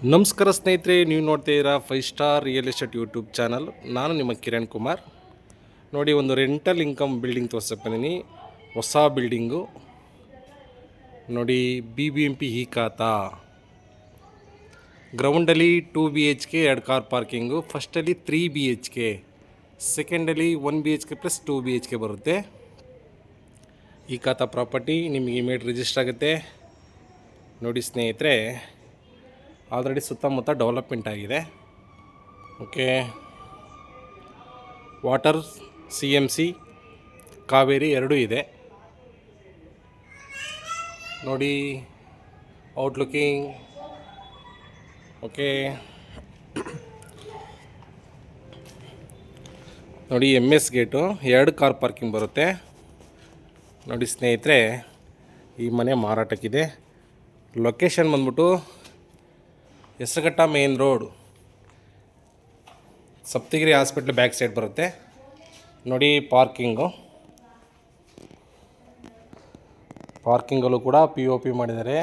ನಮಸ್ಕಾರ ಸ್ನೇಹಿತರೆ, ನೀವು ನೋಡ್ತಾ ಇದ್ದೀರಾ 5 star real estate YouTube channel. ನಾನು ನಿಮ್ಮ ಕಿರಣ್ ಕುಮಾರ್. ನೋಡಿ, ಒಂದು ರೆಂಟಲ್ ಇನ್ಕಮ್ ಬಿಲ್ಡಿಂಗ್ ತೋರಿಸಕ್ಕೆ ಬಂದೀನಿ. ಹೊಸ ಬಿಲ್ಡಿಂಗು ನೋಡಿ, BBMP ಈ ಖಾತಾ. ಗ್ರೌಂಡಲ್ಲಿ 2 BHK 2 ಕಾರ್ ಪಾರ್ಕಿಂಗು. ಫಸ್ಟಲ್ಲಿ 3 BHK, ಸೆಕೆಂಡಲ್ಲಿ 1 BHK ಪ್ಲಸ್ 2 BHK ಬರುತ್ತೆ. ಈ ಖಾತಾ ಪ್ರಾಪರ್ಟಿ ನಿಮಗೆ ಇಮೇಡ್ ರಿಜಿಸ್ಟರ್ ಆಗುತ್ತೆ. ನೋಡಿ ಸ್ನೇಹಿತರೆ, ಆಲ್ರೆಡಿ ಸುತ್ತಮುತ್ತ ಡೆವಲಪ್ಮೆಂಟ್ ಆಗಿದೆ. ಓಕೆ, ವಾಟರ್ CMC ಕಾವೇರಿ ಎರಡೂ ಇದೆ. ನೋಡಿ ಔಟ್ಲುಕಿಂಗ್. ಓಕೆ, ನೋಡಿ MS ಗೇಟು, 2 ಕಾರ್ ಪಾರ್ಕಿಂಗ್ ಬರುತ್ತೆ. ನೋಡಿ ಸ್ನೇಹಿತರೆ, ಈ ಮನೆ ಮಾರಾಟಕ್ಕಿದೆ. ಲೊಕೇಶನ್ ಬಂದ್ಬಿಟ್ಟು Hesaraghatta main road, Saptagiri hospital back side ಬರುತ್ತೆ. ನೋಡಿ ಪಾರ್ಕಿಂಗಲ್ಲೂ ಕೂಡ POP ಮಾಡಿದ್ದಾರೆ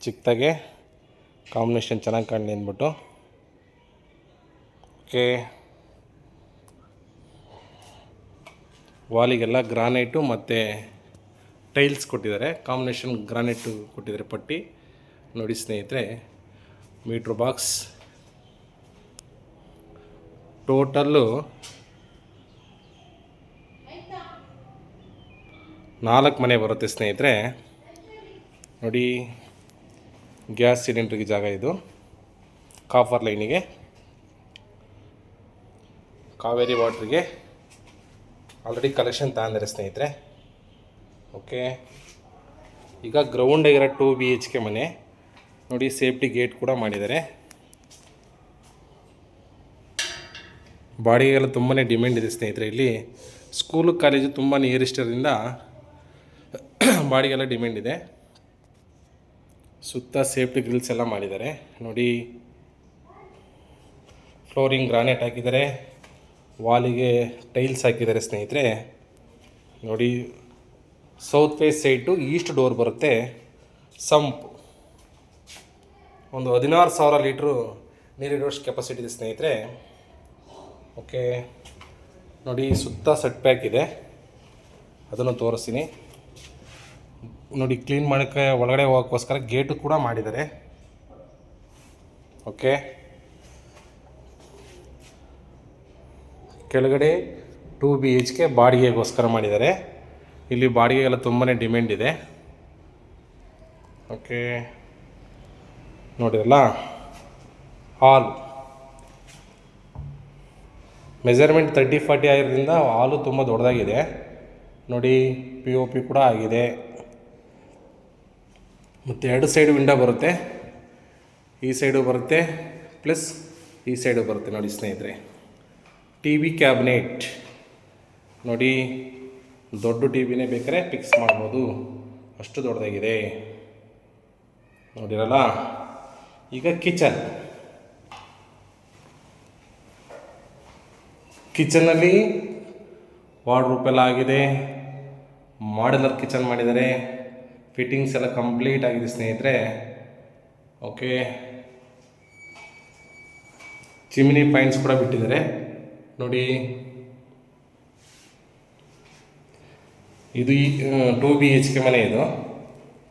ಚಿಕ್ಕದಾಗೆ, ಕಾಂಬಿನೇಷನ್ ಚೆನ್ನಾಗಿ ಕಾಣಲಿ ಅಂದ್ಬಿಟ್ಟು. ಓಕೆ, ವಾಲಿಗೆಲ್ಲ ಗ್ರಾನೈಟು ಮತ್ತು ಟೈಲ್ಸ್ ಕೊಟ್ಟಿದ್ದಾರೆ. ಕಾಂಬಿನೇಷನ್ ಗ್ರಾನೈಟು ಕೊಟ್ಟಿದ್ದಾರೆ ಪಟ್ಟಿ. ನೋಡಿ ಸ್ನೇಹಿತರೆ, ಮೀಟ್ರ್ ಬಾಕ್ಸ್ ಟೋಟಲ್ಲು 4 ಮನೆ ಬರುತ್ತೆ ಸ್ನೇಹಿತರೆ. ನೋಡಿ, ಗ್ಯಾಸ್ ಸಿಲಿಂಡ್ರಿಗೆ ಜಾಗ ಇದು. ಕಾಫರ್ ಲೈನಿಗೆ, ಕಾವೇರಿ ವಾಟ್ರಿಗೆ ಆಲ್ರೆಡಿ ಕಲೆಕ್ಷನ್ ತಗೊಂಡಿದ್ದಾರೆ ಸ್ನೇಹಿತರೆ. ಓಕೆ, ಈಗ ಗ್ರೌಂಡಾಗಿರೋ 2 BHK ಮನೆ. ನೋಡಿ, ಸೇಫ್ಟಿ ಗೇಟ್ ಕೂಡ ಮಾಡಿದ್ದಾರೆ. ಬಾಡಿಗೆಲ್ಲ ತುಂಬಾ ಡಿಮ್ಯಾಂಡ್ ಇದೆ ಸ್ನೇಹಿತರೆ. ಇಲ್ಲಿ ಸ್ಕೂಲು ಕಾಲೇಜು ತುಂಬಾ ನಿಯರೆಸ್ಟರಿಂದ ಬಾಡಿಗೆಲ್ಲ ಡಿಮ್ಯಾಂಡ್ ಇದೆ. ಸುತ್ತ ಸೇಫ್ಟಿ ಗ್ರಿಲ್ಸ್ ಎಲ್ಲ ಮಾಡಿದ್ದಾರೆ. ನೋಡಿ, ಫ್ಲೋರಿಂಗ್ ಗ್ರಾನೈಟ್ ಹಾಕಿದ್ದಾರೆ, ವಾಲಿಗೆ ಟೈಲ್ಸ್ ಹಾಕಿದ್ದಾರೆ ಸ್ನೇಹಿತರೆ. ನೋಡಿ, south face site east door ಬರುತ್ತೆ. ಸಂಪ್ ಒಂದು 16,000 ಲೀಟ್ರು ನೀರಿಡುವಷ್ಟು ಕೆಪಾಸಿಟಿ ಇದೆ ಸ್ನೇಹಿತರೆ. ಓಕೆ, ನೋಡಿ, ಸುತ್ತ ಸೆಟ್ ಪ್ಯಾಕ್ ಇದೆ, ಅದನ್ನು ತೋರಿಸ್ತೀನಿ. ನೋಡಿ, ಕ್ಲೀನ್ ಮಾಡೋಕ್ಕೆ ಒಳಗಡೆ ಹೋಗೋಕ್ಕೋಸ್ಕರ ಗೇಟು ಕೂಡ ಮಾಡಿದ್ದಾರೆ. ಓಕೆ, ಕೆಳಗಡೆ 2 BHK ಬಾಡಿಗೆಗೋಸ್ಕರ ಮಾಡಿದ್ದಾರೆ. ಇಲ್ಲಿ ಬಾಡಿಗೆಗೆಲ್ಲ ತುಂಬಾ ಡಿಮ್ಯಾಂಡ್ ಇದೆ. ಓಕೆ, ನೋಡಿರಲ್ಲ, ಹಾಲ್ ಮೆಜರ್ಮೆಂಟ್ 30-40 ಆಗಿರೋದ್ರಿಂದ ಹಾಲು ತುಂಬ ದೊಡ್ಡದಾಗಿದೆ. ನೋಡಿ, POP ಕೂಡ ಆಗಿದೆ. ಮತ್ತು 2 ಸೈಡು ವಿಂಡೋ ಬರುತ್ತೆ. ಈ ಸೈಡು ಬರುತ್ತೆ ಪ್ಲಸ್ ಈ ಸೈಡು ಬರುತ್ತೆ. ನೋಡಿ ಸ್ನೇಹಿತರೆ, TV ಕ್ಯಾಬಿನೆಟ್ ನೋಡಿ, ದೊಡ್ಡ TVನೇ ಬೇಕಾದ್ರೆ ಫಿಕ್ಸ್ ಮಾಡ್ಬೋದು, ಅಷ್ಟು ದೊಡ್ಡದಾಗಿದೆ. ನೋಡಿರಲ್ಲ. ಈಗ ಕಿಚನಲ್ಲಿ ವಾರ್ಡ್ರೋಬ್ ಎಲ್ಲ ಆಗಿದೆ. ಮಾಡ್ಯುಲರ್ ಕಿಚನ್ ಮಾಡಿದ್ದಾರೆ. ಫಿಟ್ಟಿಂಗ್ಸ್ ಎಲ್ಲ ಕಂಪ್ಲೀಟ್ ಆಗಿದೆ ಸ್ನೇಹಿತರೆ. ಓಕೆ, ಚಿಮಿನಿ ಪಾಯಿಂಟ್ಸ್ ಕೂಡ ಬಿಟ್ಟಿದ್ದಾರೆ. ನೋಡಿ, ಇದು 2 BHK ಮನೆ ಇದು.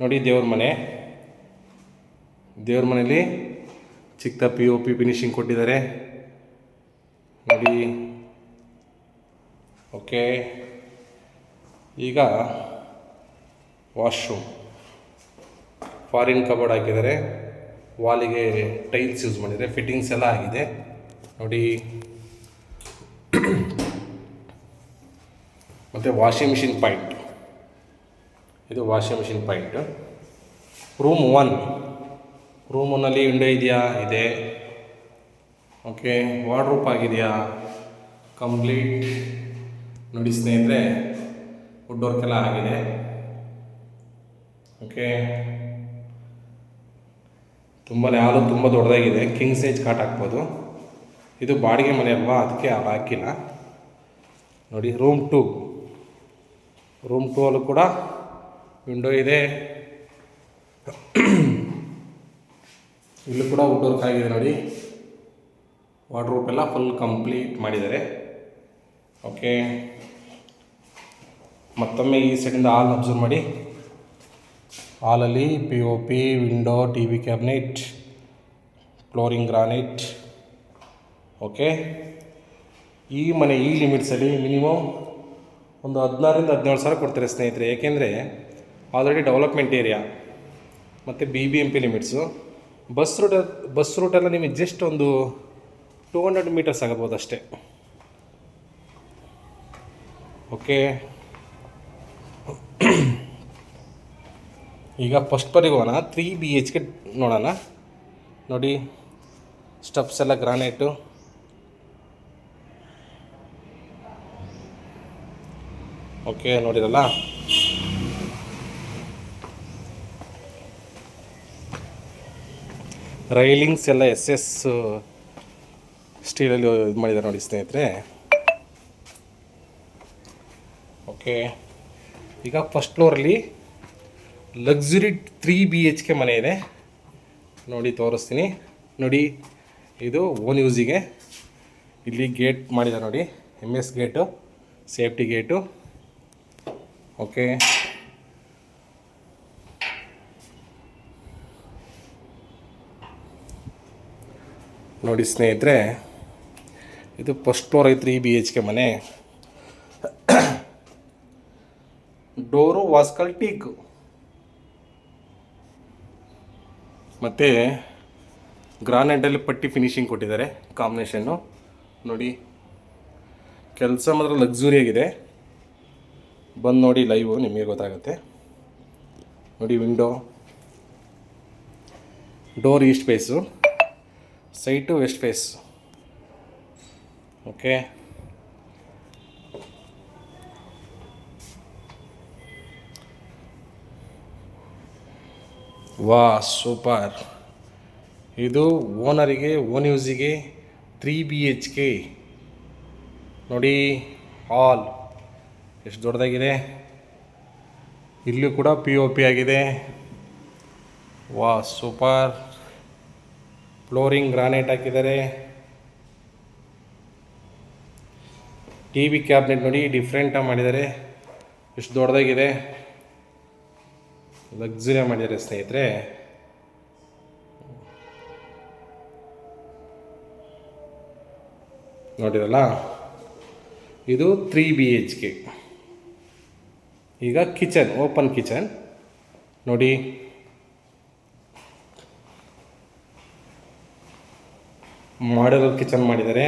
ನೋಡಿ, ದೇವ್ರ ಮನೆಯಲ್ಲಿ ಚಿಕ್ಕ POP ಫಿನಿಶಿಂಗ್ ಕೊಟ್ಟಿದ್ದಾರೆ. ನೋಡಿ. ಓಕೆ, ಈಗ ವಾಶ್ರೂಮ್, ಫಾರಿನ್ ಕಬೋರ್ಡ್ ಹಾಕಿದ್ದಾರೆ. ವಾಲಿಗೆ ಟೈಲ್ಸ್ ಯೂಸ್ ಮಾಡಿದ್ದಾರೆ. ಫಿಟ್ಟಿಂಗ್ಸ್ ಎಲ್ಲ ಆಗಿದೆ. ನೋಡಿ, ಮತ್ತು ವಾಷಿಂಗ್ ಮಿಷಿನ್ ಪಾಯಿಂಟ್, ಇದು ವಾಷಿಂಗ್ ಮಿಷಿನ್ ಪಾಯಿಂಟ್. ರೂಮ್ 1ನಲ್ಲಿ ವಿಂಡೋ ಇದೆಯಾ? ಇದೆ. ಓಕೆ, ವಾರ್ಡ್ರೋಬ್ ಆಗಿದೆಯಾ? ಕಂಪ್ಲೀಟ್. ನೋಡಿ ಸ್ನೇಹಿತರೆ, ವುಡ್ ವರ್ಕ್ ಎಲ್ಲ ಆಗಿದೆ. ಓಕೆ, ಹಾಲು ತುಂಬ ದೊಡ್ಡದಾಗಿದೆ. ಕಿಂಗ್ ಸೈಜ್ ಕಾಟ್ ಹಾಕ್ಬೋದು. ಇದು ಬಾಡಿಗೆ ಮನೆ ಅಲ್ವಾ, ಅದಕ್ಕೆ ಹಾಲು ಹಾಕಿಲ್ಲ. ನೋಡಿ, ರೂಮ್ 2 ಅಲ್ಲೂ ಕೂಡ ವಿಂಡೋ ಇದೆ. ಇಲ್ಲೂ ಕೂಡ ವುಡ್ ವರ್ಕ್ ಆಗಿದೆ ನೋಡಿ. ವಾರ್ಡ್ರೋಬ್ ಎಲ್ಲ ಫುಲ್ ಕಂಪ್ಲೀಟ್ ಮಾಡಿದ್ದಾರೆ. ಓಕೆ, ಮತ್ತೊಮ್ಮೆ ಈ ಸೈಡಿಂದ ಹಾಲ್ ಅಬ್ಸರ್ವ್ ಮಾಡಿ. ಹಾಲಲ್ಲಿ POP, window, TV cabinet, flooring granite. Okay, ಈ ಮನೆ ಈ ಲಿಮಿಟ್ಸಲ್ಲಿ ಮಿನಿಮಮ್ ಒಂದು 16,000 17,000 ಕೊಡ್ತಾರೆ ಸ್ನೇಹಿತರೆ. ಏಕೆಂದರೆ ಆಲ್ರೆಡಿ ಡೆವಲಪ್ಮೆಂಟ್ ಏರಿಯಾ ಮತ್ತು BBMP ಲಿಮಿಟ್ಸು. ಬಸ್ ರೂಟೆಲ್ಲ ನಿಮಗೆ ಜಸ್ಟ್ ಒಂದು 200 ಮೀಟರ್ಸ್ ಆಗಬಹುದು ಅಷ್ಟೇ. ಓಕೆ, ಈಗ ಫಸ್ಟ್ ಫ್ಲೋರಿಗೆ ಹೋಗೋಣ. 3 BHK ನೋಡೋಣ. ನೋಡಿ, ಸ್ಟೆಪ್ಸ್ ಎಲ್ಲ ಗ್ರಾನೈಟು. ಓಕೆ, ನೋಡಿರಲ್ಲ. ರೈಲಿಂಗ್ಸ್ ಎಲ್ಲ SS ಸ್ಟೀಲಲ್ಲಿ ಇದು ಮಾಡಿದ್ದಾರೆ ನೋಡಿ ಸ್ನೇಹಿತರೆ. ಓಕೆ, ಈಗ ಫಸ್ಟ್ ಫ್ಲೋರಲ್ಲಿ ಲಕ್ಸುರಿ 3 BHK ಮನೆ ಇದೆ ನೋಡಿ, ತೋರಿಸ್ತೀನಿ ನೋಡಿ. ಇದು ಓನ್ ಯೂಸಿಗೆ. ಇಲ್ಲಿ ಗೇಟ್ ಮಾಡಿದ್ದಾರೆ ನೋಡಿ, MS gate, safety gate. Okay, ನೋಡಿ ಸ್ನೇಹಿತರೆ, ಇದು ಫಸ್ಟ್ ಫ್ಲೋರ್ 3 BHK ಮನೆ. ಡೋರು ವಾಸ್ಕಲ್ ಟೀಕು ಮತ್ತು ಗ್ರಾನೈಟಲ್ಲಿ ಪಟ್ಟಿ ಫಿನಿಶಿಂಗ್ ಕೊಟ್ಟಿದ್ದಾರೆ ಕಾಂಬಿನೇಷನ್ನು ನೋಡಿ. ಕೆಲಸ ಮಾತ್ರ ಲಕ್ಸುರಿಯಾಗಿದೆ. ಬಂದು ನೋಡಿ ಲೈವು, ನಿಮಗೆ ಗೊತ್ತಾಗುತ್ತೆ ನೋಡಿ. Window, door east face, site west face. Okay, ವಾ ಸೂಪರ್. ಇದು ಓನರಿಗೆ ಓನ್ ಯೂಸಿಗೆ 3 BHK ನೋಡಿ. ಹಾಲ್ ಎಷ್ಟು ದೊಡ್ಡದಾಗಿದೆ. ಇಲ್ಲೂ ಕೂಡ POP ಆಗಿದೆ. ವಾ ಸೂಪರ್. ಫ್ಲೋರಿಂಗ್ ಗ್ರಾನೈಟ್ ಹಾಕಿದ್ದಾರೆ. TV ಕ್ಯಾಬಿನೆಟ್ ನೋಡಿ, ಡಿಫ್ರೆಂಟಾಗಿ ಮಾಡಿದ್ದಾರೆ. ಎಷ್ಟು ದೊಡ್ಡದಾಗಿದೆ, ಲಕ್ಸುರಿಯಾಗಿ ಮಾಡಿದ್ದಾರೆ ಸ್ನೇಹಿತರೆ. ನೋಡಿರಲ್ಲ, ಇದು 3 BHK. ಈಗ ಕಿಚನ್, ಓಪನ್ ಕಿಚನ್ ನೋಡಿ. ಮಾಡ್ಯುಲರ್ ಕಿಚನ್ ಮಾಡಿದ್ದಾರೆ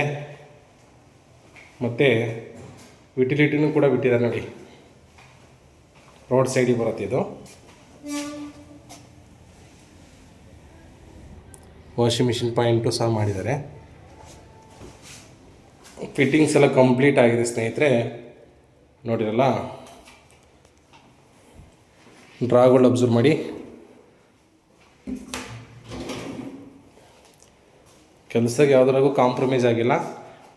ಮತ್ತು ಯುಟಿಲಿಟಿನೂ ಕೂಡ ಬಿಟ್ಟಿದ್ದಾರೆ ನೋಡಿ. ರೋಡ್ ಸೈಡಿಗೆ ಬರುತ್ತೆ ಇದು. ವಾಷಿಂಗ್ ಮಿಷಿನ್ ಪಾಯಿಂಟು ಸಹ ಮಾಡಿದ್ದಾರೆ. ಫಿಟ್ಟಿಂಗ್ಸ್ ಎಲ್ಲ ಕಂಪ್ಲೀಟ್ ಆಗಿದೆ ಸ್ನೇಹಿತರೆ. ನೋಡಿರಲ್ಲ, ಡ್ರಾಗಳು ಅಬ್ಸರ್ವ್ ಮಾಡಿ. ಕೆಲಸಕ್ಕೆ ಯಾವುದ್ರಾಗೂ ಕಾಂಪ್ರಮೈಸ್ ಆಗಿಲ್ಲ,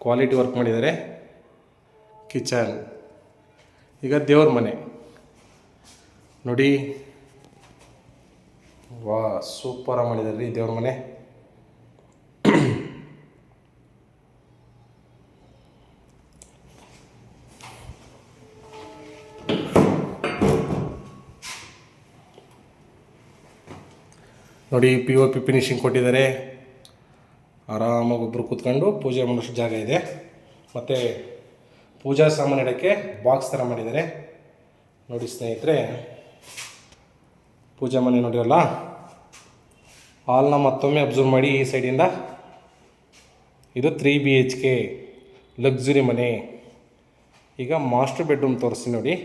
ಕ್ವಾಲಿಟಿ ವರ್ಕ್ ಮಾಡಿದ್ದಾರೆ. ಕಿಚನ್, ಈಗ ದೇವ್ರ ಮನೆ ನೋಡಿ. ವಾ ಸೂಪರಾಗಿ ಮಾಡಿದ್ದಾರೆ ರೀ ದೇವ್ರ ಮನೆ. ನೋಡಿ, POP ಫಿನಿಶಿಂಗ್ ಕೊಟ್ಟಿದ್ದಾರೆ. ಆರಾಮಾಗಿ ಒಬ್ಬರು ಕೂತ್ಕೊಂಡು ಪೂಜೆ ಮಾಡೋಷ್ಟು ಜಾಗ ಇದೆ. ಮತ್ತು ಪೂಜಾ ಸಾಮಾನು ಇಡೋಕ್ಕೆ ಬಾಕ್ಸ್ ಥರ ಮಾಡಿದ್ದಾರೆ ನೋಡಿ ಸ್ನೇಹಿತರೆ. ಪೂಜಾ ಮನೆ ನೋಡಿರಲ್ಲ. ಹಾಲ್ನ ಮತ್ತೊಮ್ಮೆ ಅಬ್ಸರ್ವ್ ಮಾಡಿ ಈ ಸೈಡಿಂದ. ಇದು 3 BHK ಲಕ್ಸುರಿ ಮನೆ. ಈಗ ಮಾಸ್ಟರ್ ಬೆಡ್ರೂಮ್ ತೋರಿಸಿ ನೋಡಿ.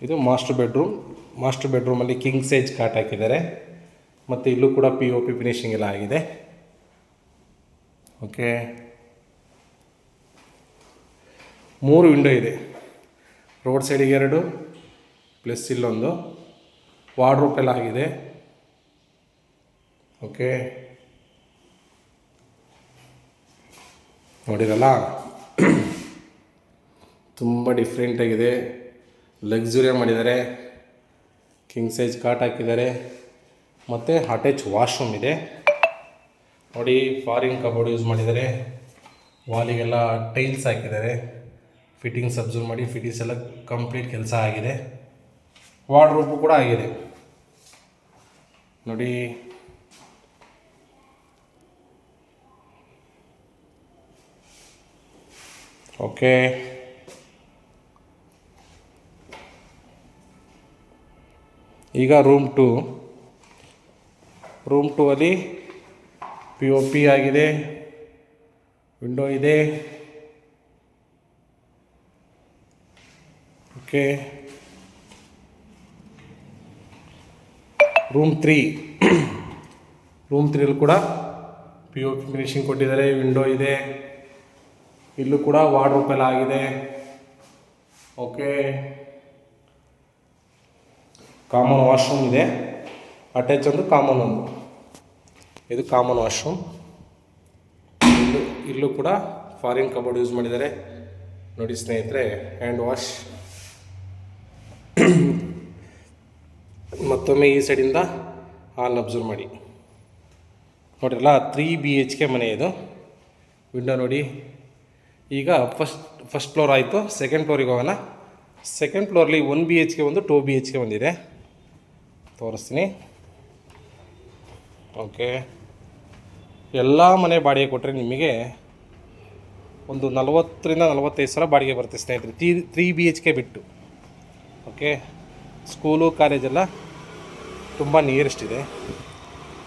ಇದು ಮಾಸ್ಟರ್ ಬೆಡ್ರೂಮಲ್ಲಿ ಕಿಂಗ್ ಸೈಜ್ ಕಾಟ್ ಹಾಕಿದ್ದಾರೆ. ಮತ್ತು ಇಲ್ಲೂ ಕೂಡ POP ಫಿನಿಶಿಂಗ್ ಎಲ್ಲ ಆಗಿದೆ. ಓಕೆ, 3 ವಿಂಡೋ ಇದೆ. ರೋಡ್ ಸೈಡಿಗೆ 2 ಪ್ಲಸ್ ಇಲ್ಲೊಂದು. ವಾರ್ಡ್ರೋಬ್ ಎಲ್ಲ ಆಗಿದೆ. ಓಕೆ, ನೋಡಿರಲ್ಲ, ತುಂಬ ಡಿಫ್ರೆಂಟಾಗಿದೆ, ಲಕ್ಸುರಿಯಾಗಿ ಮಾಡಿದ್ದಾರೆ. ಕಿಂಗ್ ಸೈಜ್ ಕಾಟ್ ಹಾಕಿದ್ದಾರೆ. ಮತ್ತು ಅಟ್ಯಾಚ್ ವಾಶ್ರೂಮ್ ಇದೆ ನೋಡಿ. ಫಾರಿನ್ ಕಬೋರ್ಡ್ ಯೂಸ್ ಮಾಡಿದ್ದಾರೆ. ವಾಲಿಗೆಲ್ಲ ಟೈಲ್ಸ್ ಹಾಕಿದ್ದಾರೆ. ಫಿಟ್ಟಿಂಗ್ಸ್ ಅಬ್ಸರ್ವ್ ಮಾಡಿ, ಫಿಟ್ಟಿಂಗ್ಸ್ ಎಲ್ಲ ಕಂಪ್ಲೀಟ್ ಕೆಲಸ ಆಗಿದೆ. ವಾರ್ಡ್ರೋಬು ಕೂಡ ಆಗಿದೆ ನೋಡಿ. ಓಕೆ, ಈಗ ರೂಮ್ 2 ಅಲ್ಲಿ POP ಆಗಿದೆ. ವಿಂಡೋ ಇದೆ. ಓಕೆ, ರೂಮ್ 3 ಕೂಡ POP ಫಿನಿಶಿಂಗ್ ಕೊಟ್ಟಿದ್ದಾರೆ. ವಿಂಡೋ ಇದೆ. ಇಲ್ಲೂ ಕೂಡ ವಾರ್ಡ್ರೋಬ್ ಎಲ್ಲ ಆಗಿದೆ. ಓಕೆ, ಕಾಮನ್ ವಾಶ್ರೂಮ್ ಇದೆ. ಅಟ್ಯಾಚ್ ಒಂದು, ಕಾಮನ್ ಒಂದು. ಇದು ಕಾಮನ್ ವಾಶ್ರೂಮ್. ಇಲ್ಲೂ ಕೂಡ ಫಾರಿನ್ ಕಬೋರ್ಡ್ ಯೂಸ್ ಮಾಡಿದ್ದಾರೆ ನೋಡಿ ಸ್ನೇಹಿತರೆ. Hand wash. ಮತ್ತೊಮ್ಮೆ ಈ ಸೈಡಿಂದ ಹಾಲ್ ಅಬ್ಸರ್ವ್ ಮಾಡಿ ನೋಡಿರಲ್ಲ. 3 BHK ಮನೆ ಇದು. ವಿಂಡೋ ನೋಡಿ. ಈಗ ಫಸ್ಟ್ ಫ್ಲೋರ್ ಆಯಿತು. ಸೆಕೆಂಡ್ ಫ್ಲೋರಿಗೆ ಹೋಗೋಣ. ಸೆಕೆಂಡ್ ಫ್ಲೋರಲ್ಲಿ 1 BHK ಒಂದು, 2 BHK ಒಂದಿದೆ. ತೋರಿಸ್ತೀನಿ. ಓಕೆ, ಎಲ್ಲ ಮನೆ ಬಾಡಿಗೆ ಕೊಟ್ಟರೆ ನಿಮಗೆ ಒಂದು 40ರಿಂದ 45 ಸಾವಿರ ಬಾಡಿಗೆ ಬರುತ್ತೆ ಸ್ನೇಹಿತರೆ. 3 BHK ಬಿಟ್ಟು. ಓಕೆ, ಸ್ಕೂಲು ಕಾಲೇಜೆಲ್ಲ ತುಂಬ ನಿಯರೆಸ್ಟ್ ಇದೆ.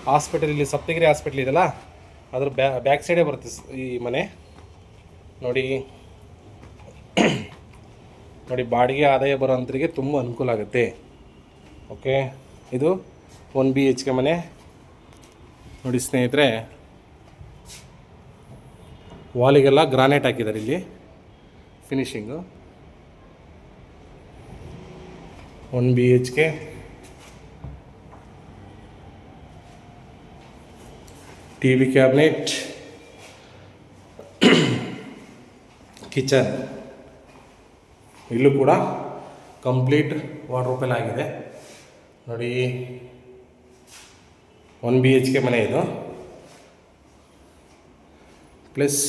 ಹಾಸ್ಪಿಟಲ್ ಇಲ್ಲಿ ಸಪ್ತಗಿರಿ ಹಾಸ್ಪಿಟ್ಲ್ ಇದೆಯಲ್ಲ, ಅದ್ರ ಬ್ಯಾಕ್ ಸೈಡೇ ಬರುತ್ತೆ ಈ ಮನೆ ನೋಡಿ. ನೋಡಿ, ಬಾಡಿಗೆ ಆದಾಯ ಬರೋ ಅಂಥರಿಗೆ ತುಂಬ ಅನುಕೂಲ ಆಗುತ್ತೆ. ಓಕೆ, ಇದು 1 BHK ಮನೆ ನೋಡಿ ಸ್ನೇಹಿತರೆ. ವಾಲಿಗೆಲ್ಲ ಗ್ರಾನೈಟ್ ಹಾಕಿದ್ದಾರೆ ಇಲ್ಲಿ ಫಿನಿಶಿಂಗು. 1 BHK. TV cabinet, kitchen. ಇಲ್ಲೂ ಕೂಡ ಕಂಪ್ಲೀಟ್ ವಾರ್ಡ್ರೋಬ್ ಎಲ್ಲ ಆಗಿದೆ ನೋಡಿ. 1 BHK ಮನೆ ಇದು. Plus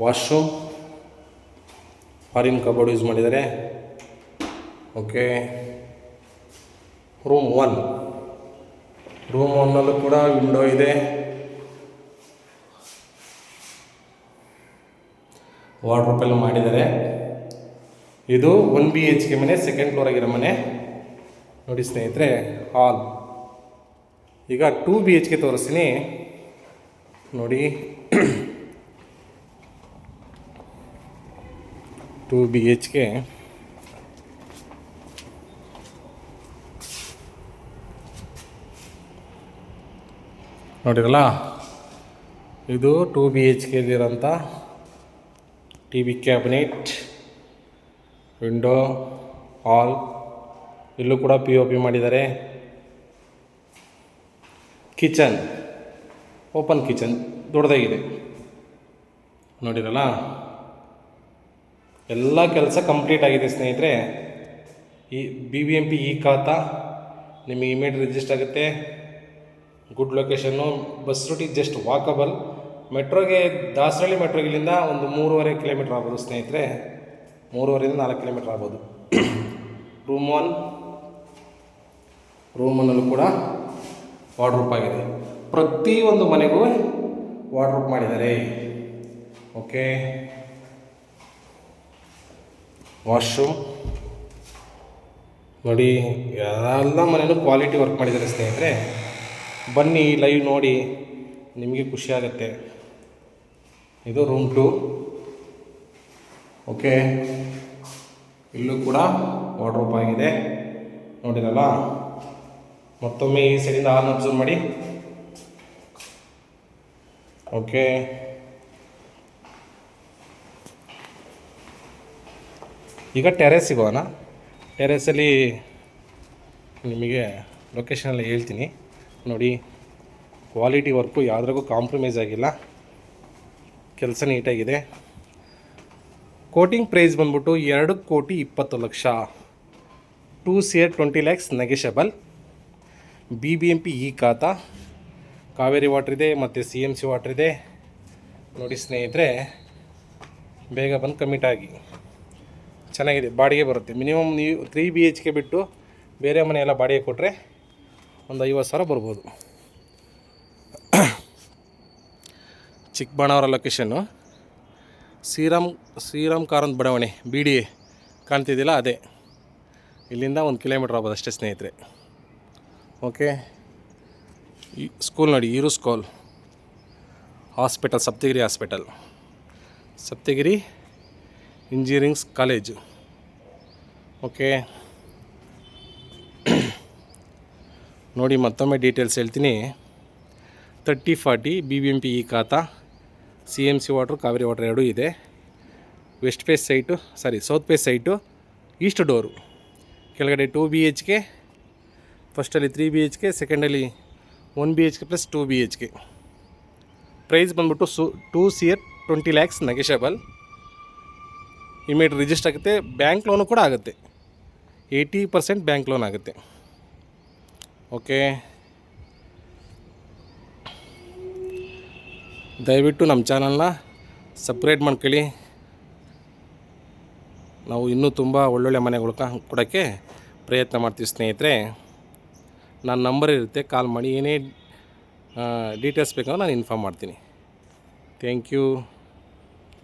washroom, foreign cupboard use ಮಾಡಿದ್ದಾರೆ. ಓಕೆ, ರೂಮ್ 1 ಕೂಡ ವಿಂಡೋ ಇದೆ. ವಾರ್ಡ್ರೋಬ್ ಎಲ್ಲ ಮಾಡಿದ್ದಾರೆ. ಇದು 1 BHK ಮನೆ, ಸೆಕೆಂಡ್ ಫ್ಲೋರ್ ಆಗಿರೋ ಮನೆ ನೋಡಿ ಸ್ನೇಹಿತರೆ. ಹಾಲ್. ಈಗ 2 BHK ತೋರಿಸ್ತೀನಿ ನೋಡಿ. 2 BHK ನೋಡಿರಲ್ಲ. ಇದು 2 BHKಲಿರೋಂಥ TV ಕ್ಯಾಬಿನೆಟ್, ವಿಂಡೋ, ಹಾಲ್. ಇಲ್ಲೂ ಕೂಡ POP ಮಾಡಿದ್ದಾರೆ. ಕಿಚನ್, ಓಪನ್ ಕಿಚನ್, ದೊಡ್ಡದಾಗಿದೆ ನೋಡಿರಲ್ಲ. ಎಲ್ಲ ಕೆಲಸ ಕಂಪ್ಲೀಟ್ ಆಗಿದೆ ಸ್ನೇಹಿತರೆ. ಈ BBMP ಈ ಖಾತಾ ನಿಮಗೆ ಇಮಿಡಿಯೇಟ್ ರಿಜಿಸ್ಟರ್ ಆಗುತ್ತೆ. ಗುಡ್ ಲೊಕೇಶನ್ನು, ಬಸ್ ರೂಟಿಗೆ ಜಸ್ಟ್ ವಾಕಬಲ್. ಮೆಟ್ರೋಗೆ, ದಾಸರಳ್ಳಿ ಮೆಟ್ರೋಗೆ ಇಲ್ಲಿಂದ ಒಂದು 3.5 ಕಿಲೋಮೀಟ್ರ್ ಆಗ್ಬೋದು ಸ್ನೇಹಿತರೆ. 3.5ರಿಂದ 4 ಕಿಲೋಮೀಟ್ರ್ ಆಗ್ಬೋದು. ರೂಮ್ 1 ಕೂಡ ವಾರ್ಡ್ರೋಬ್ ಆಗಿದೆ. ಪ್ರತಿಯೊಂದು ಮನೆಗೂ ವಾರ್ಡ್ರೋಬ್ ಮಾಡಿದ್ದಾರೆ. ಓಕೆ, ವಾಶ್ರೂಮ್ ನೋಡಿ. ಎಲ್ಲ ಮನೆಯೂ ಕ್ವಾಲಿಟಿ ವರ್ಕ್ ಮಾಡಿದ್ದಾರೆ ಸ್ನೇಹಿತರೆ. ಬನ್ನಿ, ಲೈವ್ ನೋಡಿ, ನಿಮಗೆ ಖುಷಿ ಆಗುತ್ತೆ. ಇದು ರೂಮ್ 2. ಓಕೆ, ಇಲ್ಲೂ ಕೂಡ ವಾರ್ಡ್ರೋಬ್ ಆಗಿದೆ ನೋಡಿರಲ್ಲ. ಮತ್ತೊಮ್ಮೆ ಈ ಸೈಡಿಂದ ಹಾಲ್ ಅಬ್ಸರ್ವ್ ಮಾಡಿ. ಓಕೆ, ಈಗ ಟೆರೆಸ್ಸಿಗೆ ಹೋಗೋಣ. ಟೆರೆಸಲ್ಲಿ ನಿಮಗೆ ಲೊಕೇಶನೆಲ್ಲ ಹೇಳ್ತೀನಿ ನೋಡಿ. ಕ್ವಾಲಿಟಿ ವರ್ಕು ಯಾವುದ್ರಾಗೂ ಕಾಂಪ್ರಮೈಸ್ ಆಗಿಲ್ಲ. ಕೆಲಸ ನೀಟಾಗಿದೆ. ಕೋಟಿಂಗ್ ಪ್ರೈಸ್ ಬಂದ್ಬಿಟ್ಟು 2,20,00,000 2 CR 20 lakhs ನೆಗೆಷಬಲ್. BBMP ಈ ಖಾತಾ, ಕಾವೇರಿ ವಾಟರ್ ಇದೆ ಮತ್ತು CMC ವಾಟರ್ ಇದೆ. ನೋಡಿ ಸ್ನೇಹಿತರೆ, ಬೇಗ ಬಂದು ಕಮಿಟ್ ಆಗಿ. ಚೆನ್ನಾಗಿದೆ, ಬಾಡಿಗೆ ಬರುತ್ತೆ. ಮಿನಿಮಮ್ ನೀವು 3 BHK ಬಿಟ್ಟು ಬೇರೆ ಮನೆ ಎಲ್ಲ ಬಾಡಿಗೆ ಕೊಟ್ಟರೆ ಒಂದು 50,000 ಬರ್ಬೋದು. ಚಿಕ್ಕಬಳ್ಳಾಪುರ ಲೊಕೇಶನ್ನು ಶ್ರೀರಾಮ್ ಕಾರಂತ್ ಬಡಾವಣೆ, BD ಕಾಣ್ತಿದ್ದಿಲ್ಲ ಅದೇ. ಇಲ್ಲಿಂದ 1 ಕಿಲೋಮೀಟ್ರ್ ಆಗ್ಬೋದು ಅಷ್ಟೇ ಸ್ನೇಹಿತರೆ. ಓಕೆ, ಈ ಸ್ಕೂಲ್ ನೋಡಿ, ಈರು school, hospital Saptagiri hospital, Saptagiri engineerings college. Okay ನೋಡಿ, ಮತ್ತೊಮ್ಮೆ ಡೀಟೇಲ್ಸ್ ಹೇಳ್ತೀನಿ. 30-40 BBMP ಈ ಖಾತಾ, CMC ವಾಟ್ರು, ಕಾವೇರಿ ವಾಟರ್ ಎರಡೂ ಇದೆ. West face site, south face site, east door. ಕೆಳಗಡೆ 2 BHK, ಫಸ್ಟಲ್ಲಿ 3 BHK, ಸೆಕೆಂಡಲ್ಲಿ 1 BHK ಪ್ಲಸ್ 2 BHK. ಪ್ರೈಸ್ ಬಂದ್ಬಿಟ್ಟು 2 CR 20 lakhs negotiable. Immediate register ಆಗುತ್ತೆ. ಬ್ಯಾಂಕ್ ಲೋನು ಕೂಡ ಆಗುತ್ತೆ, 80% ಬ್ಯಾಂಕ್ ಲೋನ್ ಆಗುತ್ತೆ. ಓಕೆ, ದಯವಿಟ್ಟು ನಮ್ಮ ಚಾನಲ್ನ ಸಬ್ಸ್ಕ್ರೈಬ್ ಮಾಡ್ಕೊಳ್ಳಿ. ನಾವು ಇನ್ನೂ ತುಂಬ ಒಳ್ಳೊಳ್ಳೆ ಮನೆಗಳು ಕೊಡೋಕ್ಕೆ ಪ್ರಯತ್ನ ಮಾಡ್ತೀವಿ ಸ್ನೇಹಿತರೆ. ನನ್ನ ನಂಬರ್ ಇರುತ್ತೆ, ಕಾಲ್ ಮಾಡಿ. ಏನೇ ಡೀಟೇಲ್ಸ್ ಬೇಕಂದ್ರೆ ನಾನು ಇನ್ಫಾರ್ಮ್ ಮಾಡ್ತೀನಿ. Thank you.